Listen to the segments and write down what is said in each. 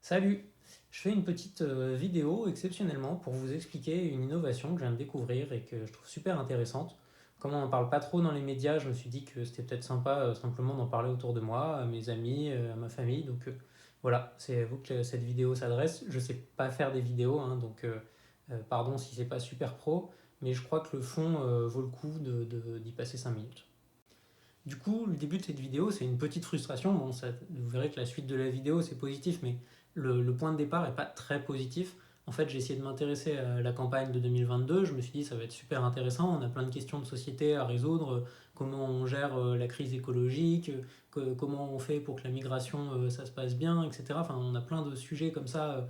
Salut! Je fais une petite vidéo exceptionnellement pour vous expliquer une innovation que je viens de découvrir et que je trouve super intéressante. Comme on n'en parle pas trop dans les médias, je me suis dit que c'était peut-être sympa simplement d'en parler autour de moi, à mes amis, à ma famille. Donc voilà, c'est à vous que cette vidéo s'adresse. Je sais pas faire des vidéos, hein, donc pardon si c'est pas super pro, mais je crois que le fond vaut le coup d'y passer 5 minutes. Du coup, le début de cette vidéo, c'est une petite frustration. Bon, vous verrez que la suite de la vidéo, c'est positif, mais le point de départ est pas très positif. En fait, j'ai essayé de m'intéresser à la campagne de 2022. Je me suis dit, ça va être super intéressant. On a plein de questions de société à résoudre. Comment on gère la crise écologique, comment on fait pour que la migration, ça se passe bien, etc. Enfin, on a plein de sujets comme ça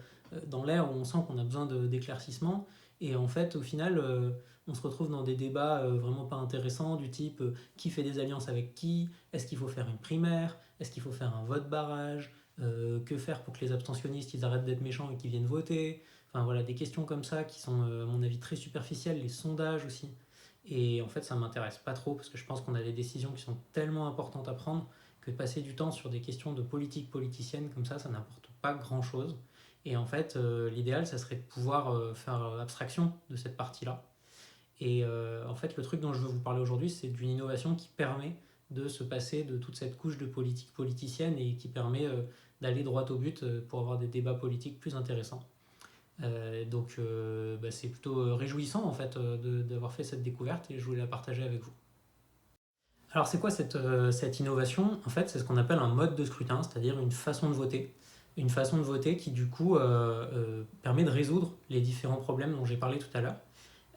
dans l'air où on sent qu'on a besoin d'éclaircissement. Et en fait, au final, on se retrouve dans des débats vraiment pas intéressants du type qui fait des alliances avec qui, est-ce qu'il faut faire une primaire, est-ce qu'il faut faire un vote barrage, que faire pour que les abstentionnistes ils arrêtent d'être méchants et qu'ils viennent voter. Enfin voilà, des questions comme ça qui sont à mon avis très superficielles, les sondages aussi. Et en fait ça m'intéresse pas trop parce que je pense qu'on a des décisions qui sont tellement importantes à prendre que de passer du temps sur des questions de politique politicienne comme ça n'apporte pas grand-chose. Et en fait l'idéal ça serait de pouvoir faire abstraction de cette partie-là et en fait, le truc dont je veux vous parler aujourd'hui, c'est d'une innovation qui permet de se passer de toute cette couche de politique politicienne et qui permet d'aller droit au but pour avoir des débats politiques plus intéressants. C'est plutôt réjouissant en fait d'avoir fait cette découverte et je voulais la partager avec vous. Alors c'est quoi cette innovation? En fait, c'est ce qu'on appelle un mode de scrutin, c'est-à-dire une façon de voter. Une façon de voter qui du coup permet de résoudre les différents problèmes dont j'ai parlé tout à l'heure.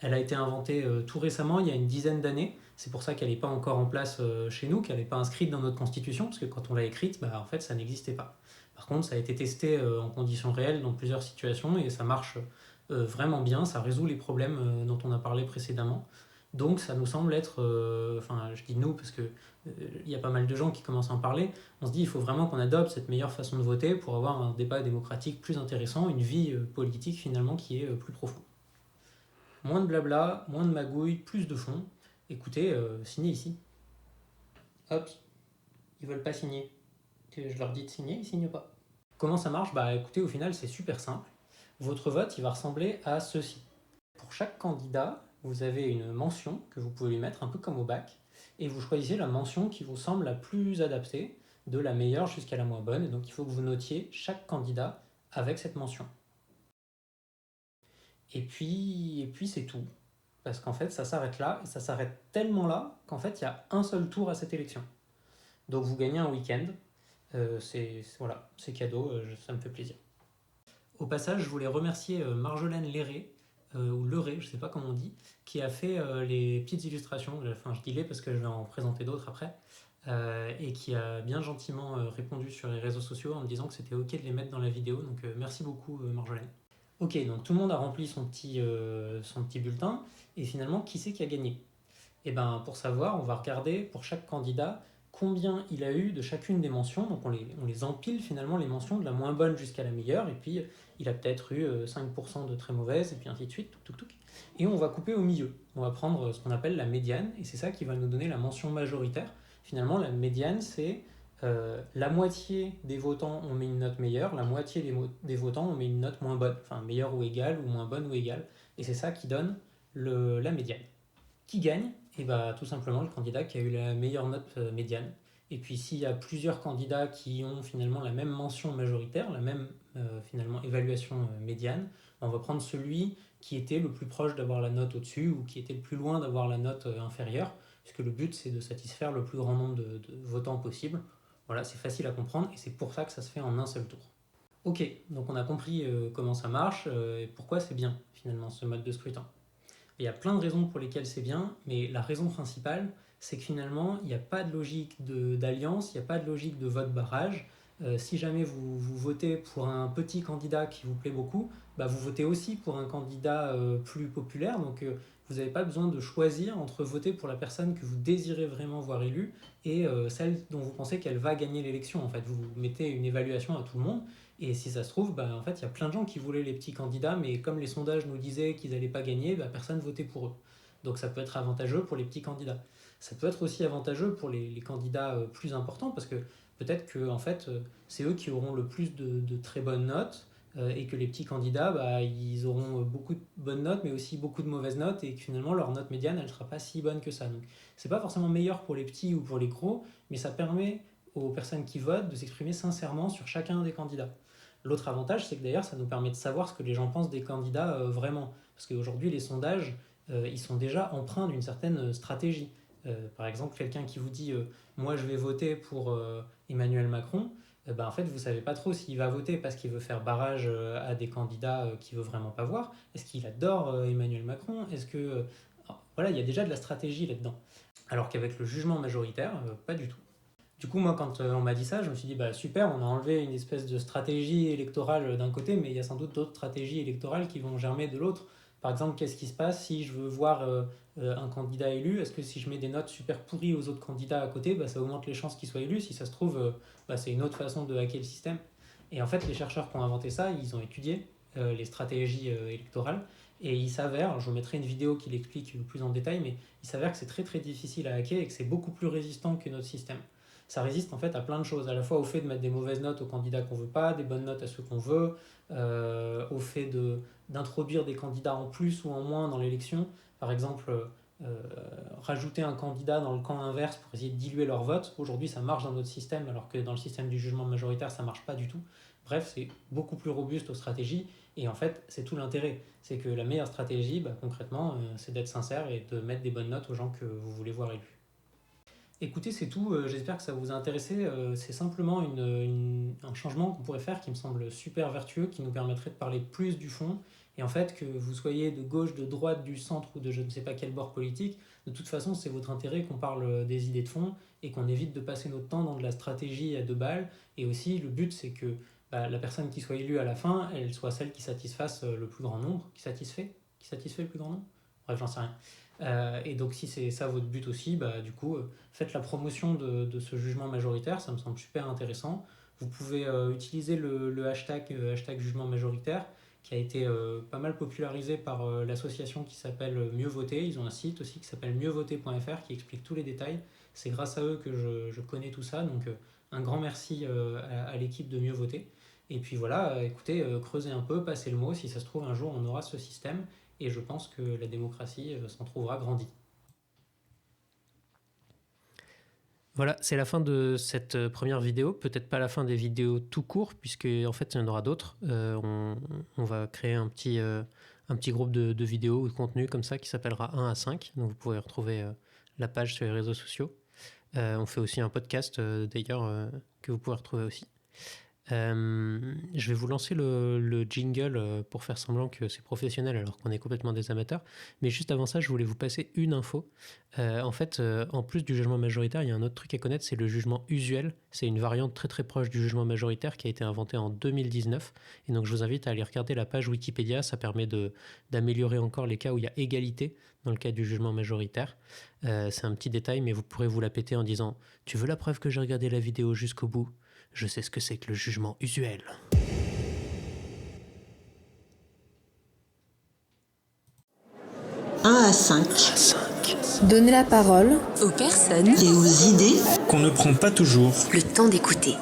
Elle a été inventée tout récemment, il y a une dizaine d'années. C'est pour ça qu'elle n'est pas encore en place chez nous, qu'elle n'est pas inscrite dans notre constitution, parce que quand on l'a écrite, bah, en fait, ça n'existait pas. Par contre, ça a été testé en conditions réelles dans plusieurs situations et ça marche vraiment bien, ça résout les problèmes dont on a parlé précédemment. Donc ça nous semble être, enfin je dis nous parce que il y a pas mal de gens qui commencent à en parler, on se dit il faut vraiment qu'on adopte cette meilleure façon de voter pour avoir un débat démocratique plus intéressant, une vie politique finalement qui est plus profonde. Moins de blabla, moins de magouille, plus de fond. Écoutez, signez ici. Hop, ils veulent pas signer. Que je leur dis de signer, ils signent pas. Comment ça marche? Bah écoutez, au final, c'est super simple. Votre vote, il va ressembler à ceci. Pour chaque candidat, vous avez une mention que vous pouvez lui mettre un peu comme au bac, et vous choisissez la mention qui vous semble la plus adaptée, de la meilleure jusqu'à la moins bonne, et donc il faut que vous notiez chaque candidat avec cette mention. Et puis c'est tout. Parce qu'en fait, ça s'arrête là, et ça s'arrête tellement là qu'en fait, il y a un seul tour à cette élection. Donc vous gagnez un week-end. Voilà, c'est cadeau, ça me fait plaisir. Au passage, je voulais remercier Marjolaine Léré, ou Leré, je ne sais pas comment on dit, qui a fait les petites illustrations. Enfin, je dis les parce que je vais en présenter d'autres après. Et qui a bien gentiment répondu sur les réseaux sociaux en me disant que c'était ok de les mettre dans la vidéo. Donc merci beaucoup Marjolaine. Ok, donc tout le monde a rempli son petit bulletin. Et finalement, qui c'est qui a gagné? Et ben, pour savoir, on va regarder pour chaque candidat combien il a eu de chacune des mentions. Donc on les empile finalement les mentions de la moins bonne jusqu'à la meilleure. Et puis il a peut-être eu 5% de très mauvaises, et puis ainsi de suite. Et on va couper au milieu. On va prendre ce qu'on appelle la médiane. Et c'est ça qui va nous donner la mention majoritaire. Finalement, la médiane, c'est la moitié des votants, on met une note meilleure, la moitié des votants, on met une note moins bonne. Enfin, meilleure ou égale, ou moins bonne ou égale. Et c'est ça qui donne la médiane. Qui gagne? Et bah, tout simplement le candidat qui a eu la meilleure note médiane. Et puis s'il y a plusieurs candidats qui ont finalement la même mention majoritaire, la même finalement évaluation médiane, on va prendre celui qui était le plus proche d'avoir la note au-dessus ou qui était le plus loin d'avoir la note inférieure, puisque le but c'est de satisfaire le plus grand nombre de votants possible. Voilà, c'est facile à comprendre et c'est pour ça que ça se fait en un seul tour. Ok, donc on a compris comment ça marche et pourquoi c'est bien finalement ce mode de scrutin. Il y a plein de raisons pour lesquelles c'est bien, mais la raison principale, c'est que finalement, il n'y a pas de logique d'alliance, il n'y a pas de logique de vote barrage. Si jamais vous votez pour un petit candidat qui vous plaît beaucoup, bah vous votez aussi pour un candidat plus populaire. Donc vous n'avez pas besoin de choisir entre voter pour la personne que vous désirez vraiment voir élue et celle dont vous pensez qu'elle va gagner l'élection. En fait, vous mettez une évaluation à tout le monde. Et si ça se trouve, bah, en fait, il y a plein de gens qui voulaient les petits candidats, mais comme les sondages nous disaient qu'ils n'allaient pas gagner, bah, personne votait pour eux. Donc ça peut être avantageux pour les petits candidats. Ça peut être aussi avantageux pour les candidats plus importants, parce que peut-être que en fait, c'est eux qui auront le plus de très bonnes notes et que les petits candidats, bah, ils auront beaucoup de bonnes notes, mais aussi beaucoup de mauvaises notes, et que finalement leur note médiane, elle ne sera pas si bonne que ça. Donc, c'est pas forcément meilleur pour les petits ou pour les gros, mais ça permet aux personnes qui votent de s'exprimer sincèrement sur chacun des candidats. L'autre avantage, c'est que d'ailleurs, ça nous permet de savoir ce que les gens pensent des candidats vraiment. Parce qu'aujourd'hui, les sondages, ils sont déjà empreints d'une certaine stratégie. Par exemple, quelqu'un qui vous dit moi je vais voter pour Emmanuel Macron, en fait vous savez pas trop s'il va voter parce qu'il veut faire barrage à des candidats qu'il veut vraiment pas voir. Est-ce qu'il adore Emmanuel Macron? Est-ce que voilà, il y a déjà de la stratégie là-dedans. Alors qu'avec le jugement majoritaire, pas du tout. Du coup, moi, quand on m'a dit ça, je me suis dit, bah super, on a enlevé une espèce de stratégie électorale d'un côté, mais il y a sans doute d'autres stratégies électorales qui vont germer de l'autre. Par exemple, qu'est-ce qui se passe si je veux voir un candidat élu? Est-ce que si je mets des notes super pourries aux autres candidats à côté, ça augmente les chances qu'il soit élu? Si ça se trouve, c'est une autre façon de hacker le système. Et en fait, les chercheurs qui ont inventé ça, ils ont étudié les stratégies électorales. Et il s'avère, je vous mettrai une vidéo qui l'explique plus en détail, mais il s'avère que c'est très très difficile à hacker et que c'est beaucoup plus résistant que notre système. Ça résiste en fait à plein de choses, à la fois au fait de mettre des mauvaises notes aux candidats qu'on veut pas, des bonnes notes à ceux qu'on veut, au fait d'introduire des candidats en plus ou en moins dans l'élection. Par exemple, rajouter un candidat dans le camp inverse pour essayer de diluer leur vote. Aujourd'hui, ça marche dans notre système, alors que dans le système du jugement majoritaire, ça marche pas du tout. Bref, c'est beaucoup plus robuste aux stratégies. Et en fait, c'est tout l'intérêt. C'est que la meilleure stratégie, concrètement, c'est d'être sincère et de mettre des bonnes notes aux gens que vous voulez voir élus. Écoutez, c'est tout. J'espère que ça vous a intéressé. C'est simplement un changement qu'on pourrait faire qui me semble super vertueux, qui nous permettrait de parler plus du fond. Et en fait, que vous soyez de gauche, de droite, du centre ou de je ne sais pas quel bord politique, de toute façon, c'est votre intérêt qu'on parle des idées de fond et qu'on évite de passer notre temps dans de la stratégie à deux balles. Et aussi, le but, c'est que la personne qui soit élue à la fin, elle soit celle qui satisfasse le plus grand nombre, qui satisfait le plus grand nombre. Bref, j'en sais rien. Et donc si c'est ça votre but aussi, du coup, faites la promotion de ce jugement majoritaire, ça me semble super intéressant. Vous pouvez utiliser le hashtag jugement majoritaire, qui a été pas mal popularisé par l'association qui s'appelle Mieux Voter. Ils ont un site aussi qui s'appelle mieuxvoter.fr qui explique tous les détails. C'est grâce à eux que je connais tout ça, donc un grand merci à l'équipe de Mieux Voter. Et puis voilà, écoutez, creusez un peu, passez le mot, si ça se trouve un jour on aura ce système. Et je pense que la démocratie s'en trouvera grandie. Voilà, c'est la fin de cette première vidéo. Peut-être pas la fin des vidéos tout court, puisque en fait il y en aura d'autres. On va créer un petit groupe de vidéos ou de contenu comme ça qui s'appellera 1 à 5. Donc vous pourrez retrouver la page sur les réseaux sociaux. On fait aussi un podcast d'ailleurs que vous pourrez retrouver aussi. Je vais vous lancer le jingle pour faire semblant que c'est professionnel alors qu'on est complètement des amateurs. Mais juste avant ça, je voulais vous passer une info. En fait, en plus du jugement majoritaire, il y a un autre truc à connaître, c'est le jugement usuel. C'est une variante très très proche du jugement majoritaire qui a été inventée en 2019. Et donc je vous invite à aller regarder la page Wikipédia. Ça permet d'améliorer encore les cas où il y a égalité dans le cas du jugement majoritaire. C'est un petit détail, mais vous pourrez vous la péter en disant « Tu veux la preuve que j'ai regardé la vidéo jusqu'au bout ? Je sais ce que c'est que le jugement usuel. » 1 à 5. Donner la parole aux personnes et aux idées qu'on ne prend pas toujours le temps d'écouter.